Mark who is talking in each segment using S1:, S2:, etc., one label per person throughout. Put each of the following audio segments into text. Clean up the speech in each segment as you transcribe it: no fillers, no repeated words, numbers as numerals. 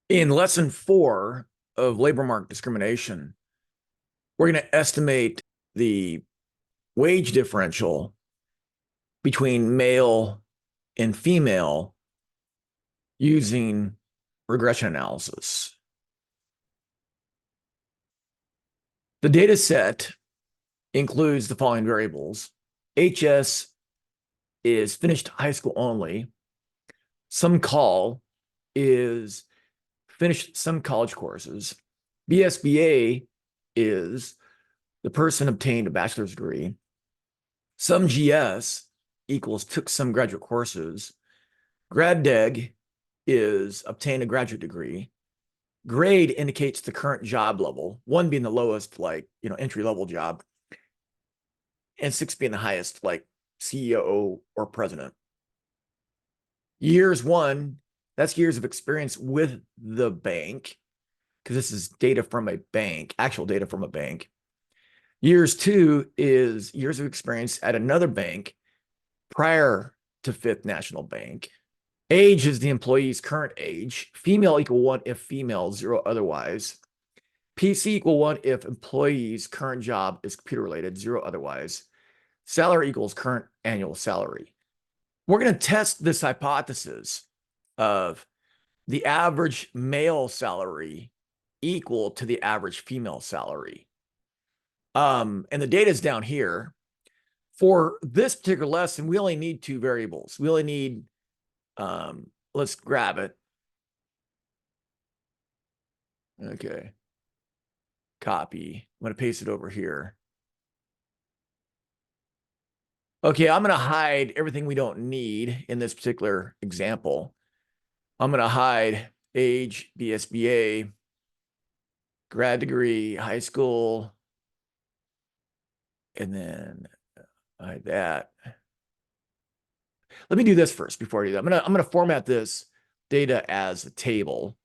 S1: In lesson 4 of labor market discrimination, we're going to estimate the wage differential between male and female using regression analysis. The data set includes the following variables. HS is finished high school only. Some call is finished some college courses. BSBA is the person obtained a bachelor's degree. Some GS equals took some graduate courses. Grad Deg is obtained a graduate degree. Grade indicates the current job level, 1 being the lowest, like, entry level job, and 6 being the highest, like CEO or president. Years 1, that's years of experience with the bank, because this is data from a bank, actual data from a bank. Years 2 is years of experience at another bank prior to Fifth National Bank. Age is the employee's current age. Female equal 1 if female, 0 otherwise. PC equal 1 if employee's current job is computer related, 0 otherwise. Salary equals current annual salary. We're going to test this hypothesis of the average male salary equal to the average female salary. And the data is down here. For this particular lesson, we only need 2 variables. We only need, let's grab it. Okay. Copy. I'm going to paste it over here. Okay, I'm going to hide everything we don't need in this particular example. I'm going to hide age, BSBA, grad degree, high school, and then hide that. Let me do this first before I do that. I'm going to format this data as a table.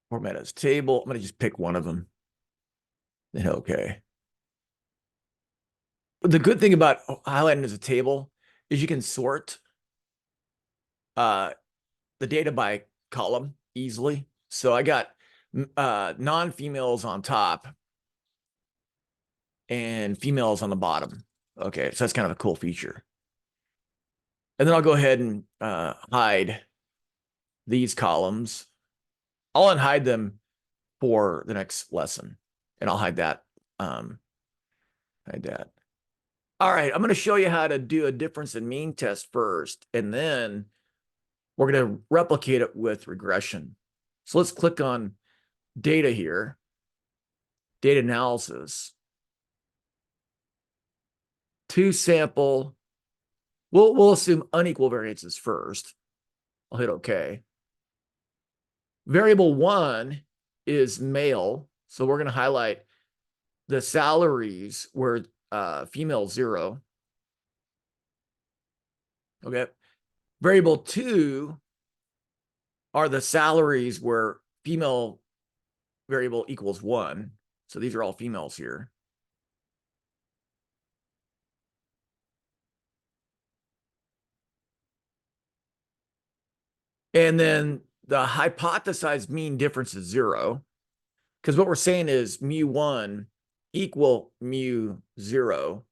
S1: Format as table. I'm going to just pick one of them. Then okay. The good thing about highlighting as a table is you can sort the data by column easily. So I got non-females on top and females on the bottom. Okay, so that's kind of a cool feature. And then I'll go ahead and hide these columns. I'll unhide them for the next lesson, and I'll hide that. Hide that. All right, I'm going to show you how to do a difference in mean test first, and then we're going to replicate it with regression. So let's click on data here, data analysis. To sample, we'll assume unequal variances first. I'll hit OK. Variable 1 is male, so we're going to highlight the salaries where female 0. Okay. Variable 2 are the salaries where female variable equals 1. So these are all females here. And then the hypothesized mean difference is 0, because what we're saying is mu1 equal mu0.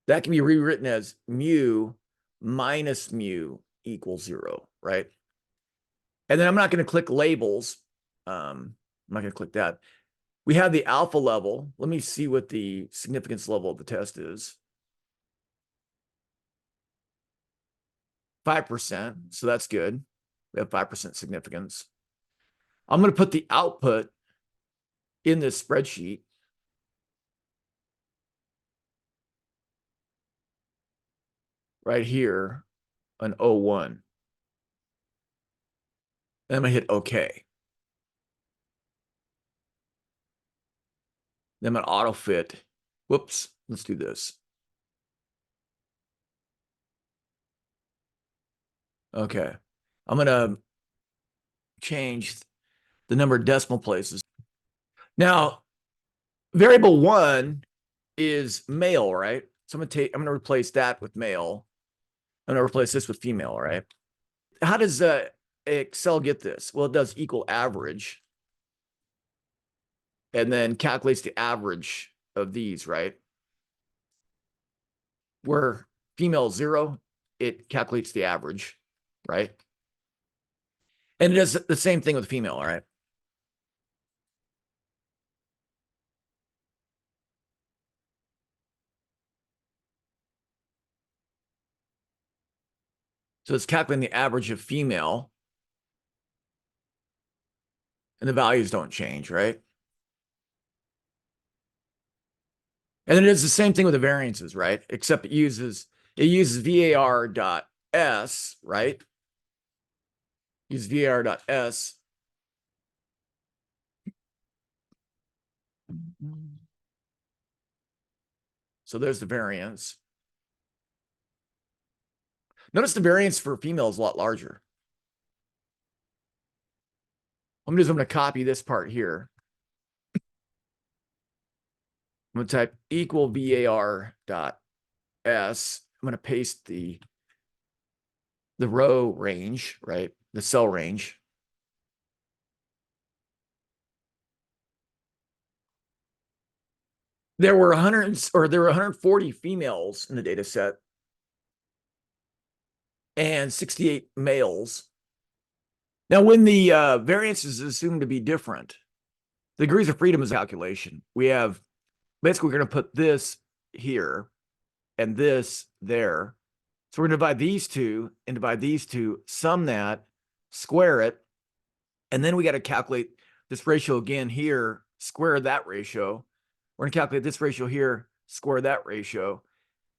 S1: That can be rewritten as mu minus mu equals 0, right? And then I'm not going to click labels. I'm not going to click that. We have the alpha level. Let me see what the significance level of the test is. 5%, so that's good. We have 5% significance. I'm going to put the output in this spreadsheet. Right here, an 01. And I'm going to hit OK. Then I'm going to auto fit. Whoops, let's do this. Okay, I'm going to change the number of decimal places. Now, variable 1 is male, right? So I'm going to replace that with male. I'm going to replace this with female, all right? How does Excel get this? Well, it does equal average and then calculates the average of these, right? Where female 0, it calculates the average, right? And it does the same thing with female, all right? So it's calculating the average of female, and the values don't change, right? And then it does the same thing with the variances, right? Except it uses var.s, right? Use var.s. So there's the variance. Notice the variance for female is a lot larger. What I'm going to do is I'm going to copy this part here. I'm going to type equal var.s. I'm going to paste the row range, right? The cell range. There were 140 females in the data set and 68 males. Now, when the variance is assumed to be different, the degrees of freedom is a calculation. We have, basically, we're going to put this here and this there. So we're going to divide these two and divide these two, sum that, square it, and then we got to calculate this ratio again here, square that ratio. We're going to calculate this ratio here, square that ratio.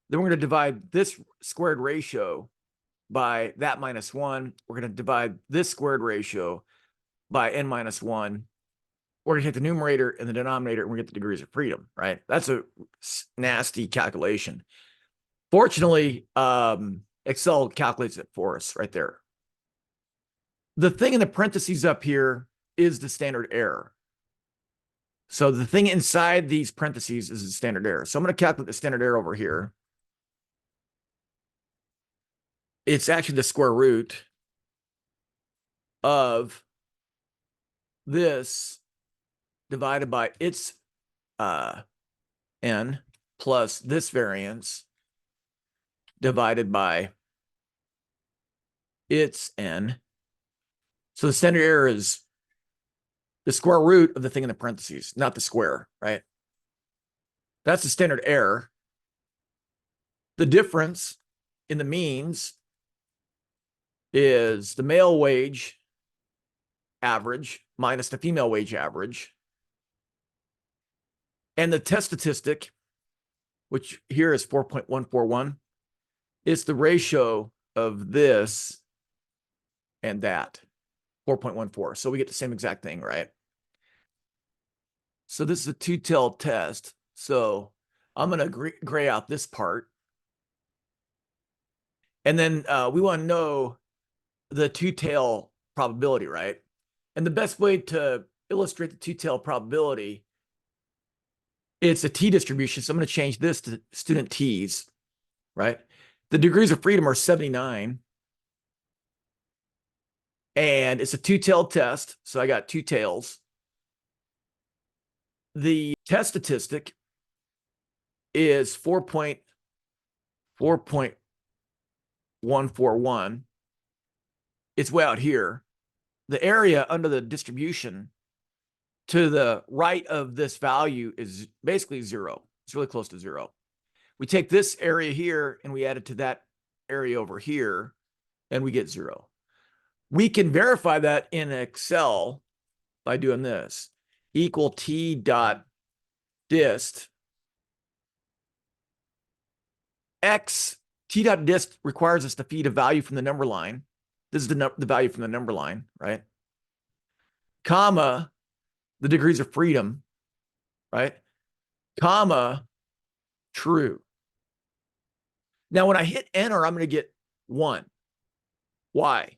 S1: Then we're going to divide this squared ratio by that minus 1. We're going to divide this squared ratio by n minus 1. We're going to hit the numerator and the denominator, and we get the degrees of freedom, right? That's a nasty calculation. Fortunately, Excel calculates it for us right there. The thing in the parentheses up here is the standard error. So the thing inside these parentheses is the standard error. So I'm going to calculate the standard error over here. It's actually the square root of this divided by its n plus this variance divided by its n. So the standard error is the square root of the thing in the parentheses, not the square, right? That's the standard error. The difference in the means is the male wage average minus the female wage average. And the test statistic, which here is 4.141, is the ratio of this and that, 4.14. So we get the same exact thing, right? So this is a two-tailed test. So I'm going to gray out this part. And then we want to know the two-tail probability, right? And the best way to illustrate the two-tail probability, it's a t-distribution. So I'm going to change this to student t's, right? The degrees of freedom are 79. And it's a two-tailed test. So I got two tails. The test statistic is 4.141. It's way out here. The area under the distribution to the right of this value is basically 0. It's really close to 0. We take this area here and we add it to that area over here, and we get 0. We can verify that in Excel by doing this. Equal t dot dist x. T dot dist requires us to feed a value from the number line. This is the value from the number line, right? Comma, the degrees of freedom, right? Comma, true. Now, when I hit enter, I'm going to get 1. Why?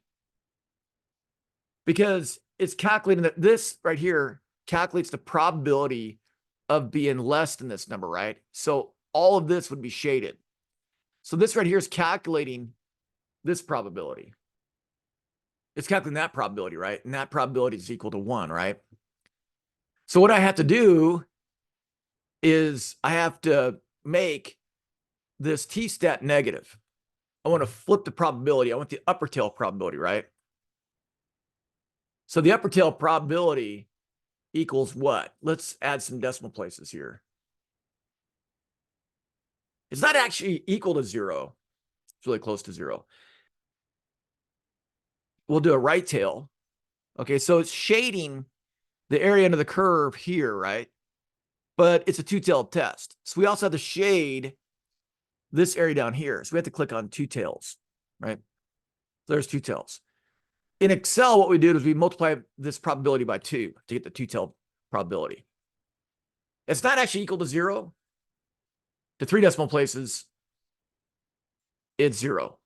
S1: Because it's calculating that this right here calculates the probability of being less than this number, right? So all of this would be shaded. So this right here is calculating this probability. It's calculating that probability, right? And that probability is equal to 1, right? So what I have to do is I have to make this t-stat negative. I want to flip the probability. I want the upper tail probability, right? So the upper tail probability equals what? Let's add some decimal places here. It's not actually equal to 0. It's really close to 0. We'll do a right tail. Okay, so it's shading the area under the curve here, right? But it's a two-tailed test. So we also have to shade this area down here. So we have to click on two tails, right? So there's two tails. In Excel, what we did is we multiply this probability by 2 to get the two-tailed probability. It's not actually equal to 0. To 3 decimal places, it's 0.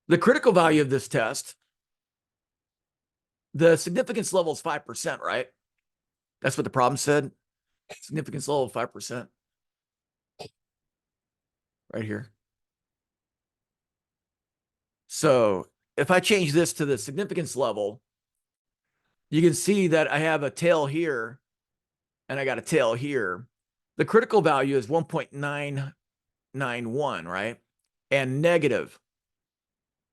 S1: The critical value of this test, the significance level is 5%, right? That's what the problem said. Significance level of 5%. Right here. So if I change this to the significance level, you can see that I have a tail here and I got a tail here. The critical value is 1.991, right? And negative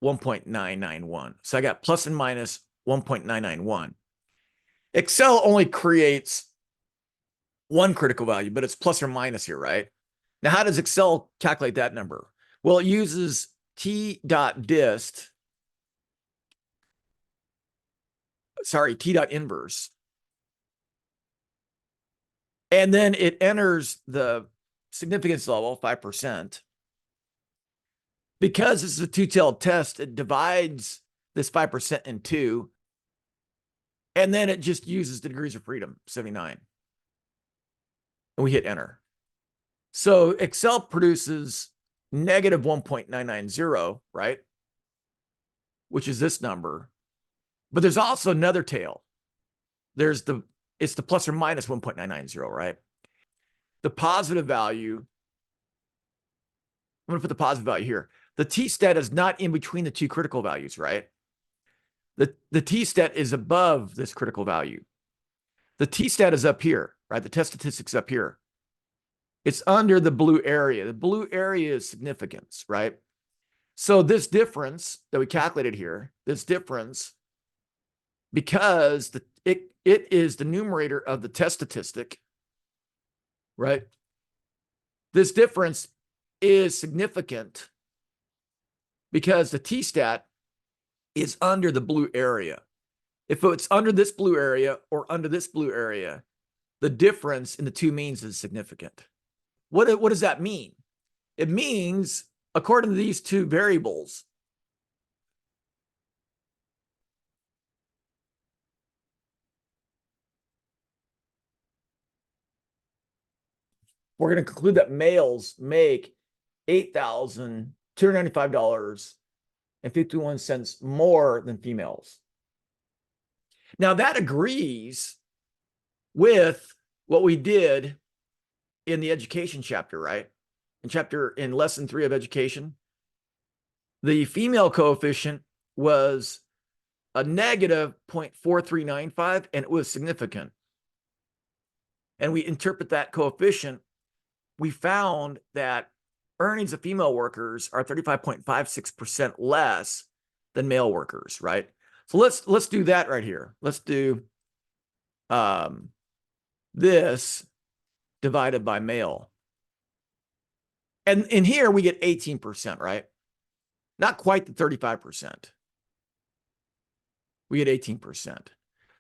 S1: 1.991. So I got plus and minus 1.991. Excel only creates one critical value, but it's plus or minus here, right? Now, how does Excel calculate that number? Well, it uses t.dist, t.inverse. And then it enters the significance level, 5%. Because this is a two-tailed test, it divides this 5% in 2. And then it just uses the degrees of freedom, 79. And we hit enter. So Excel produces negative 1.990, right? Which is this number. But there's also another tail. It's the plus or minus 1.990, right? The positive value, I'm going to put the positive value here. The t-stat is not in between the two critical values, right? The t-stat is above this critical value. The t-stat is up here, right? The test statistics up here. It's under the blue area. The blue area is significance, right? So this difference that we calculated here, this difference, because it is the numerator of the test statistic, right? This difference is significant because the t-stat is under the blue area. If it's under this blue area or under this blue area, the difference in the two means is significant. What does that mean? It means, according to these two variables, we're going to conclude that males make $8,295.51 more than females. Now that agrees with what we did in the education chapter, right? In lesson 3 of education, the female coefficient was a negative 0.4395, and it was significant. And we interpret that coefficient. We found that earnings of female workers are 35.56% less than male workers, right? So let's do that right here. Let's do this divided by male. And in here we get 18%, right? Not quite the 35%. We get 18%.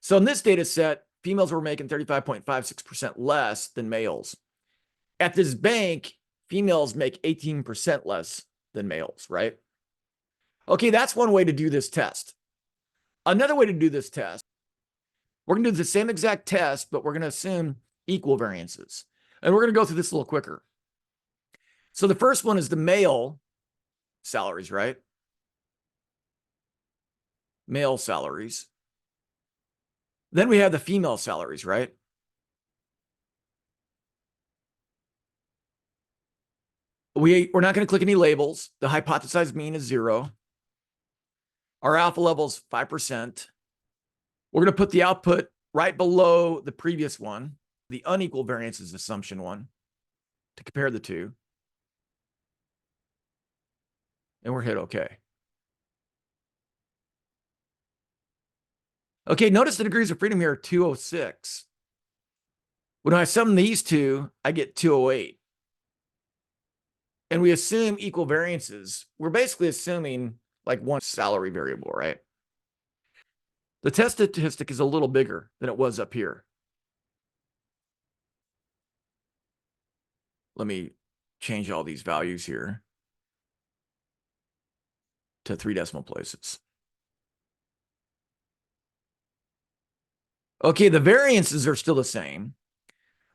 S1: So in this data set, females were making 35.56% less than males. At this bank, females make 18% less than males, right? Okay, that's one way to do this test. Another way to do this test, we're going to do the same exact test, but we're going to assume equal variances. And we're going to go through this a little quicker. So the first one is the male salaries, right? Male salaries. Then we have the female salaries, right? We're not going to click any labels. The hypothesized mean is 0. Our alpha level's 5%. We're going to put the output right below the previous one, the unequal variances assumption one, to compare the two. And we're hit OK. Okay, notice the degrees of freedom here are 206. When I sum these two, I get 208. And we assume equal variances. We're basically assuming like one salary variable, right? The test statistic is a little bigger than it was up here. Let me change all these values here to 3 decimal places. Okay, the variances are still the same.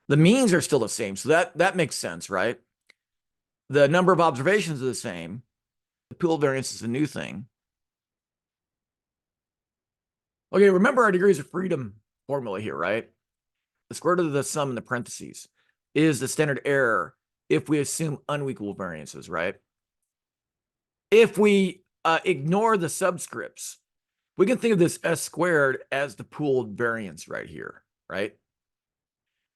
S1: The means are still the same. So that makes sense, right? The number of observations are the same. The pool variance is a new thing. Okay, remember our degrees of freedom formula here, right? The square root of the sum in the parentheses is the standard error if we assume unequal variances, right? If we ignore the subscripts, we can think of this s squared as the pooled variance right here, right?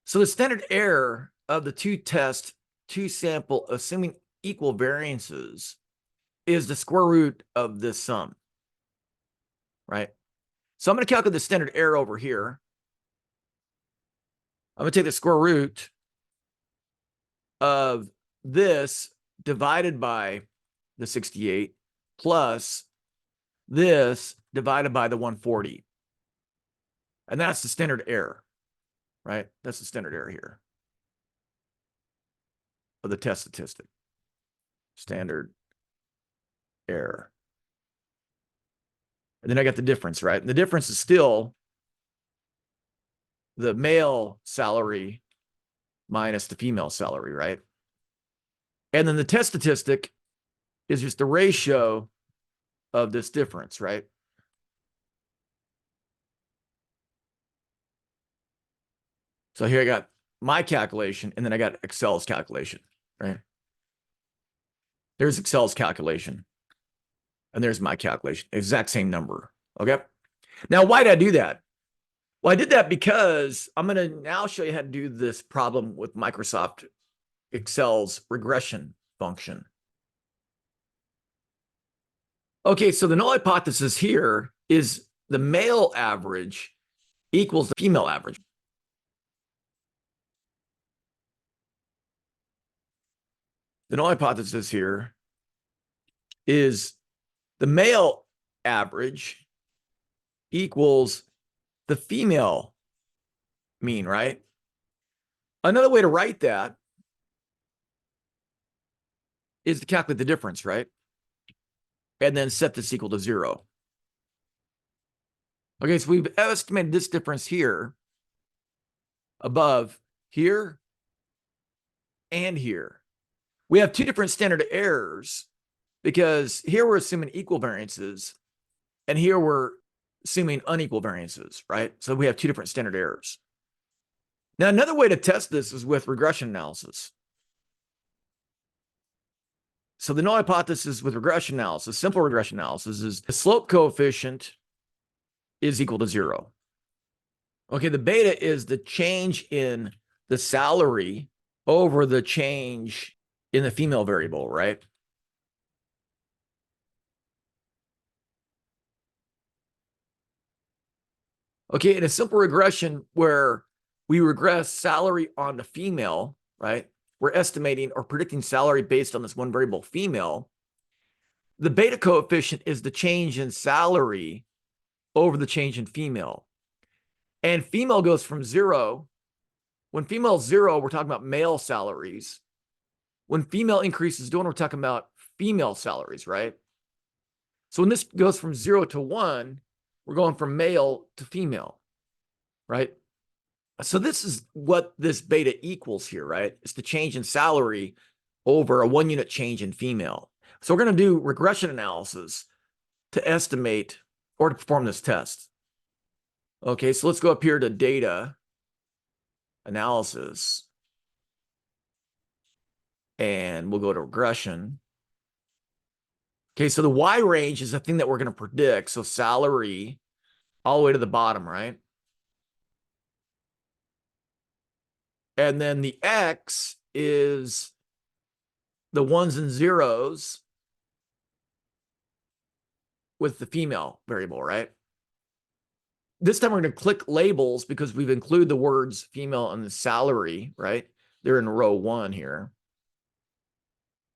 S1: So the standard error of the two sample, assuming equal variances, is the square root of this sum, right? So I'm going to calculate the standard error over here. I'm going to take the square root of this divided by the 68 plus this divided by the 140. And that's the standard error, right? That's the standard error here of the test statistic. Standard error. And then I got the difference, right? And the difference is still the male salary minus the female salary, right? And then the test statistic is just the ratio of this difference, right? So here I got my calculation, and then I got Excel's calculation, right? There's Excel's calculation, and there's my calculation, exact same number, okay? Now, why did I do that? Well, I did that because I'm going to now show you how to do this problem with Microsoft Excel's regression function. Okay, so the null hypothesis here is the male average equals the female average. The null hypothesis here is the male average equals the female mean, right? Another way to write that is to calculate the difference, right? And then set this equal to 0. Okay, so we've estimated this difference here above here and here. We have two different standard errors because here we're assuming equal variances and here we're assuming unequal variances, right? So we have two different standard errors. Now, another way to test this is with regression analysis. So the null hypothesis with regression analysis, simple regression analysis, is the slope coefficient is equal to 0. Okay, the beta is the change in the salary over the change in the female variable, right? Okay, in a simple regression where we regress salary on the female, right? We're estimating or predicting salary based on this one variable female. The beta coefficient is the change in salary over the change in female. And female goes from 0. When female is 0, we're talking about male salaries. When female increases to 1, we're talking about female salaries, right? So when this goes from 0 to 1, we're going from male to female, right? So this is what this beta equals here, right? It's the change in salary over a 1-unit change in female. So we're going to do regression analysis to estimate or to perform this test. Okay, so let's go up here to data analysis. And we'll go to regression. Okay, so the Y range is the thing that we're going to predict. So salary all the way to the bottom, right? And then the X is the ones and zeros with the female variable, right? This time we're going to click labels because we've included the words female and the salary, right? They're in row 1 here.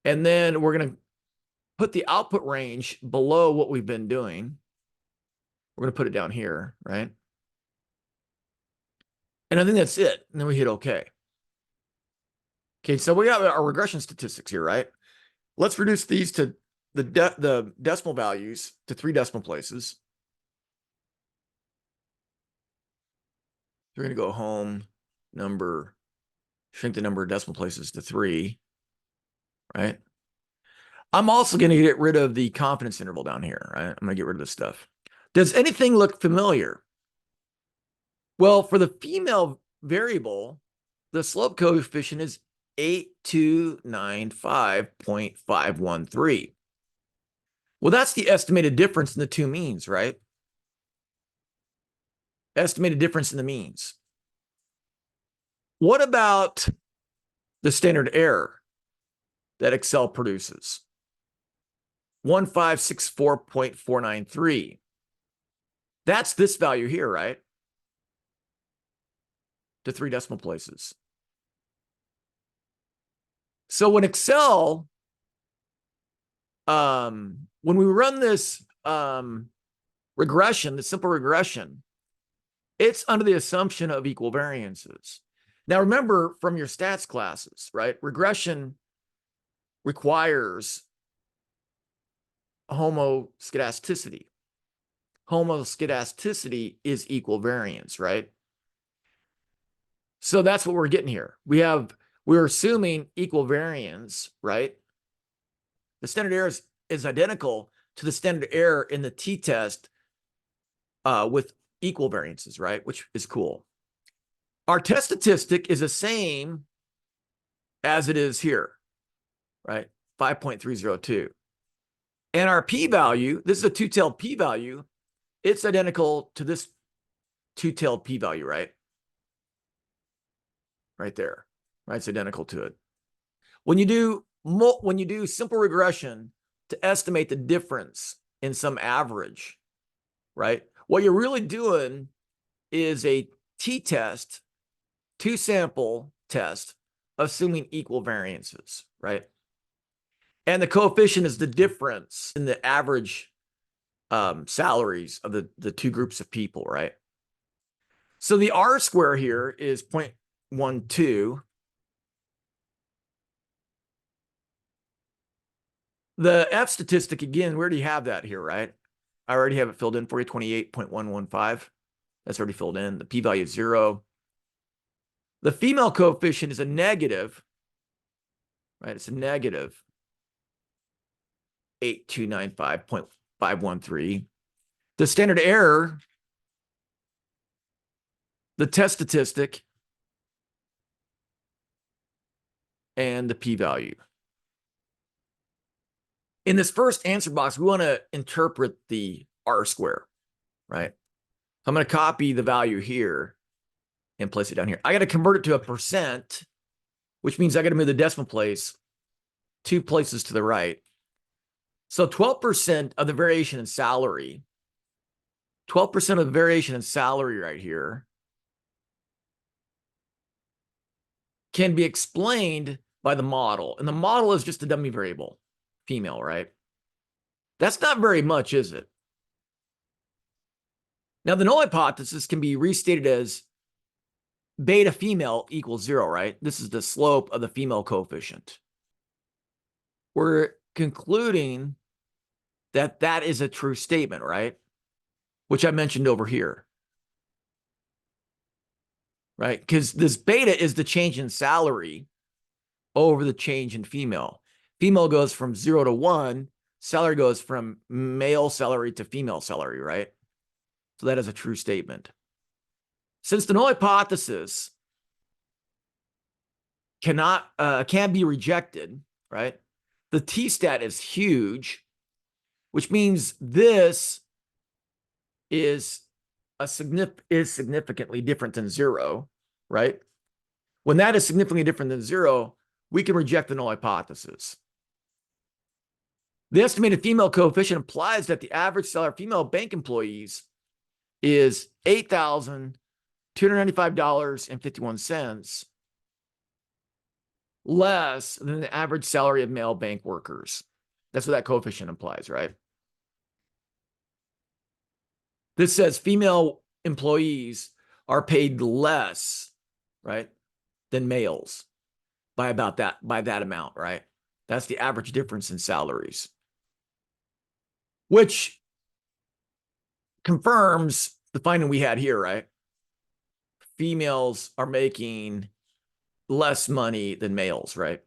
S1: And then we're going to put the output range below what we've been doing. We're going to put it down here, right? And I think that's it. And then we hit OK. Okay, so we got our regression statistics here, right? Let's reduce these to the decimal values to 3 decimal places. We're going to go home number, shrink the number of decimal places to 3, right? I'm also going to get rid of the confidence interval down here, right? I'm going to get rid of this stuff. Does anything look familiar? Well, for the female variable, the slope coefficient is 8295.513. Well, that's the estimated difference in the two means, right? Estimated difference in the means. What about the standard error that Excel produces? 1564.493. That's this value here, right? To 3 decimal places. So when Excel, when we run this regression, the simple regression, it's under the assumption of equal variances. Now, remember from your stats classes, right? Regression requires homoscedasticity. Homoscedasticity is equal variance, right? So that's what we're getting here. We're assuming equal variance, right? The standard error is identical to the standard error in the t-test with equal variances, right? Which is cool. Our test statistic is the same as it is here, right? 5.302. And our p-value, this is a two-tailed p-value, it's identical to this two-tailed p-value, right? Right there, right? It's identical to it. When you do simple regression to estimate the difference in some average, right? What you're really doing is a t-test, 2-sample test, assuming equal variances, right? And the coefficient is the difference in the average salaries of the two groups of people, right? So the R square here is 0.12. The F statistic, again, we already have that here, right? I already have it filled in for you, 28.115. That's already filled in. The p-value is 0. The female coefficient is a negative, right? It's a negative 8295.513. The standard error, the test statistic, and the p-value. In this first answer box, we want to interpret the R square, right? So I'm going to copy the value here and place it down here. I got to convert it to a percent, which means I got to move the decimal place 2 places to the right. So 12% of the variation in salary, 12% of the variation in salary right here can be explained by the model. And the model is just a dummy variable, female, right? That's not very much, is it? Now, the null hypothesis can be restated as beta female equals 0, right? This is the slope of the female coefficient. We're concluding that that is a true statement, right? Which I mentioned over here, right? Because this beta is the change in salary over the change in female. Female goes from 0 to 1. Salary goes from male salary to female salary, right? So that is a true statement. Since the null hypothesis can be rejected, right? The t-stat is huge. which means this is significantly different than 0, right? When that is significantly different than 0, we can reject the null hypothesis. The estimated female coefficient implies that the average salary of female bank employees is $8,295.51 less than the average salary of male bank workers. That's what that coefficient implies, right? This says female employees are paid less, right, than males by that amount, right? That's the average difference in salaries, which confirms the finding we had here, right? Females are making less money than males, right?